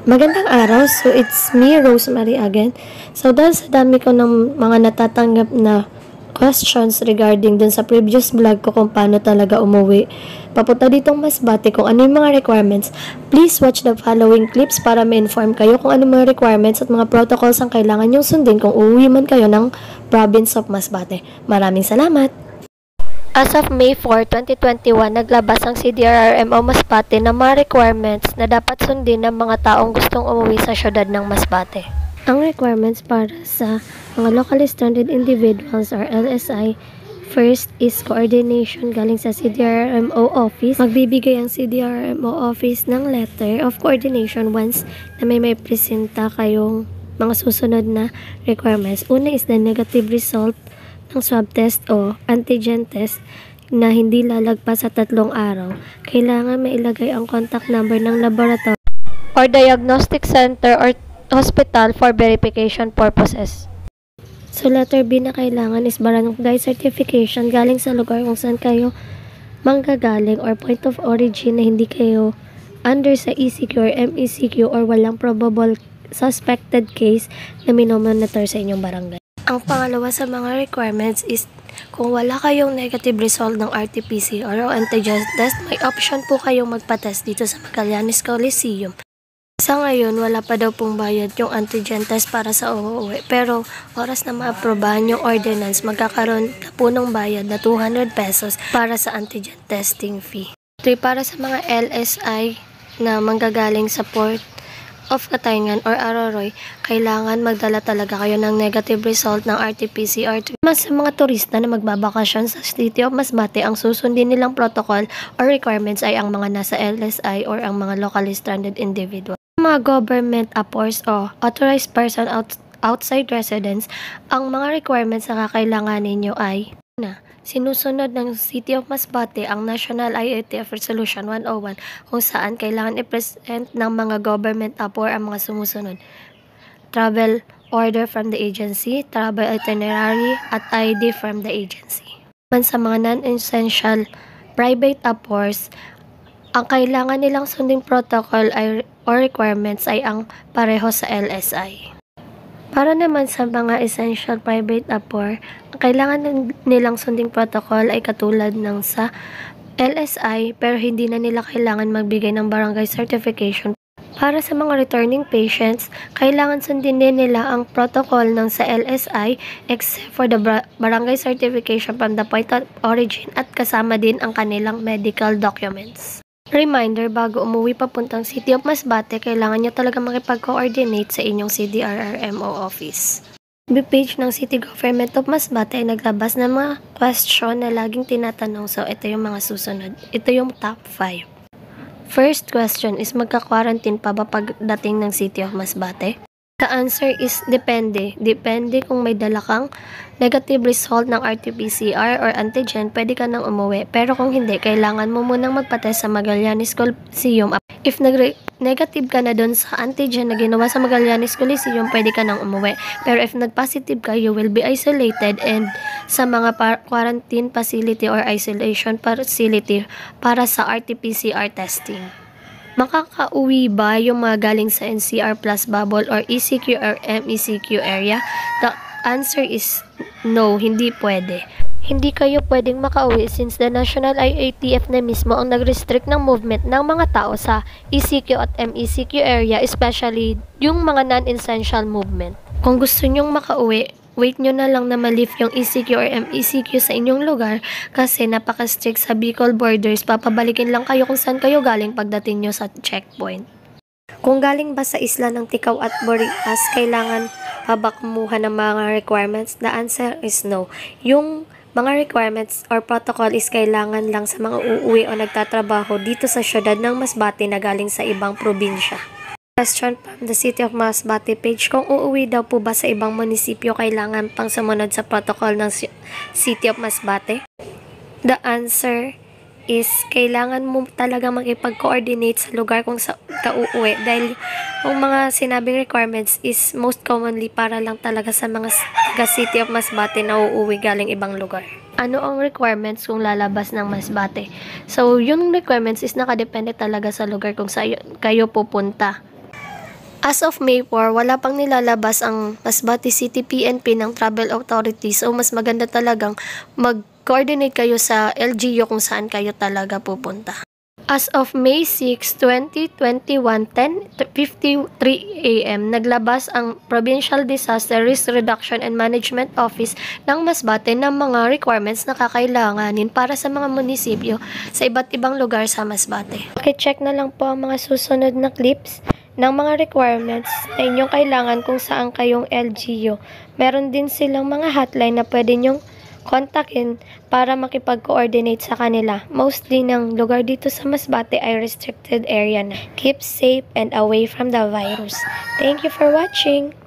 Magandang araw. So, it's me, Rosemary again. So, dahil sa dami ko ng mga natatanggap na questions regarding dun sa previous vlog ko kung paano talaga umuwi papunta ditong Masbate, kung ano yung mga requirements, please watch the following clips para ma-inform kayo kung ano mga requirements at mga protocols ang kailangan nyong sundin kung uuwi man kayo ng province of Masbate. Maraming salamat! As of May 4, 2021, naglabas ang CDRRMO Masbate ng mga requirements na dapat sundin ng mga taong gustong umuwi sa syudad ng Masbate. Ang requirements para sa mga locally stranded individuals or LSI, first is coordination galing sa CDRRMO office. Magbibigay ang CDRRMO office ng letter of coordination once na may presenta kayong mga susunod na requirements. Una is the negative result ng swab test o antigen test na hindi lalagpas sa 3 araw. Kailangan mailagay ang contact number ng laboratory or diagnostic center or hospital for verification purposes. So, letter B na kailangan is barangay certification galing sa lugar kung saan kayo manggagaling or point of origin na hindi kayo under sa ECQ or MECQ or walang probable suspected case na minomonitor sa inyong barangay. Ang pangalawa sa mga requirements is kung wala kayong negative result ng RT-PCR o antigen test, may option po kayong magpa-test dito sa Magallanes Coliseum. Sa ngayon, wala pa daw pong bayad yung antigen test para sa uuwi. Pero oras na maaprobahan yung ordinance, magkakaroon na po ng bayad na 200 pesos para sa antigen testing fee. 3. Para sa mga LSI na manggagaling sa Port of Katayngan or Aroroy, kailangan magdala talaga kayo ng negative result ng RT-PCR. Mas sa mga turista na magbabakasyon sa City of Masbate, ang susundin nilang protocol or requirements ay ang mga nasa LSI or ang mga locally stranded individual. Mga government appors o authorized person outside residence, ang mga requirements na kakailangan ninyo ay sinusunod ng City of Masbate ang National IATF Resolution 101 kung saan kailangan i-present ng mga government appor ang mga sumusunod: travel order from the agency, travel itinerary, at ID from the agency. Sa mga non-essential private appors, ang kailangan nilang sunding protocol or requirements ay ang pareho sa LSI. Para naman sa mga essential private appor, ang kailangan nilang sunding protocol ay katulad ng sa LSI pero hindi na nila kailangan magbigay ng barangay certification. Para sa mga returning patients, kailangan sundin din nila ang protocol ng sa LSI except for the barangay certification from the point of origin at kasama din ang kanilang medical documents. Reminder, bago umuwi papuntang City of Masbate, kailangan nyo talaga makipag-coordinate sa inyong CDRRMO office. Page ng City Government of Masbate ay naglabas ng mga question na laging tinatanong. So, ito yung mga susunod. Ito yung top 5. First question is, magka-quarantine pa ba pagdating ng City of Masbate? The answer is depende. Depende kung may dala kang negative result ng RT-PCR or antigen, pwede ka nang umuwi. Pero kung hindi, kailangan mo munang magpa-test sa Magallanes Coliseum. If negative ka na doon sa antigen na ginawa sa Magallanes Coliseum, pwede ka nang umuwi. Pero if nag-positive ka, you will be isolated and sa mga quarantine facility or isolation facility para sa RT-PCR testing. Makakauwi ba yung mga galing sa NCR plus bubble or ECQ or MECQ area? The answer is no, hindi pwede. Hindi kayo pwedeng makauwi since the National IATF na mismo ang nag-restrict ng movement ng mga tao sa ECQ at MECQ area, especially yung mga non-essential movement. Kung gusto nyong makauwi, wait nyo na lang na ma-lift yung ECQ or MECQ sa inyong lugar kasi napaka-strict sa Bicol borders. Papabalikin lang kayo kung saan kayo galing pagdating nyo sa checkpoint. Kung galing ba sa isla ng Tikaw at Borias, kailangan pa ba kumuha ng mga requirements? The answer is no. Yung mga requirements or protocol is kailangan lang sa mga uuwi o nagtatrabaho dito sa syudad ng Masbate na galing sa ibang probinsya. Question from the City of Masbate page, kung uuwi daw po ba sa ibang munisipyo, kailangan pang sumunod sa protocol ng City of Masbate? The answer is kailangan mo talaga makipag-coordinate sa lugar kung sa uuwi dahil ang mga sinabing requirements is most commonly para lang talaga sa mga City of Masbate na uuwi galing ibang lugar. Ano ang requirements kung lalabas ng Masbate? So, yung requirements is nakadepende talaga sa lugar kung saan kayo pupunta. As of May 4, wala pang nilalabas ang Masbate City PNP ng Travel Authority. So, mas maganda talagang mag-coordinate kayo sa LGU kung saan kayo talaga pupunta. As of May 6, 2021, 10:53 AM, naglabas ang Provincial Disaster Risk Reduction and Management Office ng Masbate ng mga requirements na kakailanganin para sa mga munisipyo sa iba't ibang lugar sa Masbate. Okay-check na lang po ang mga susunod na clips ng mga requirements na inyong kailangan kung saan kayong LGU. Meron din silang mga hotline na pwede nyong kontakin para makipag-coordinate sa kanila. Mostly ng lugar dito sa Masbate ay restricted area na. Keep safe and away from the virus. Thank you for watching!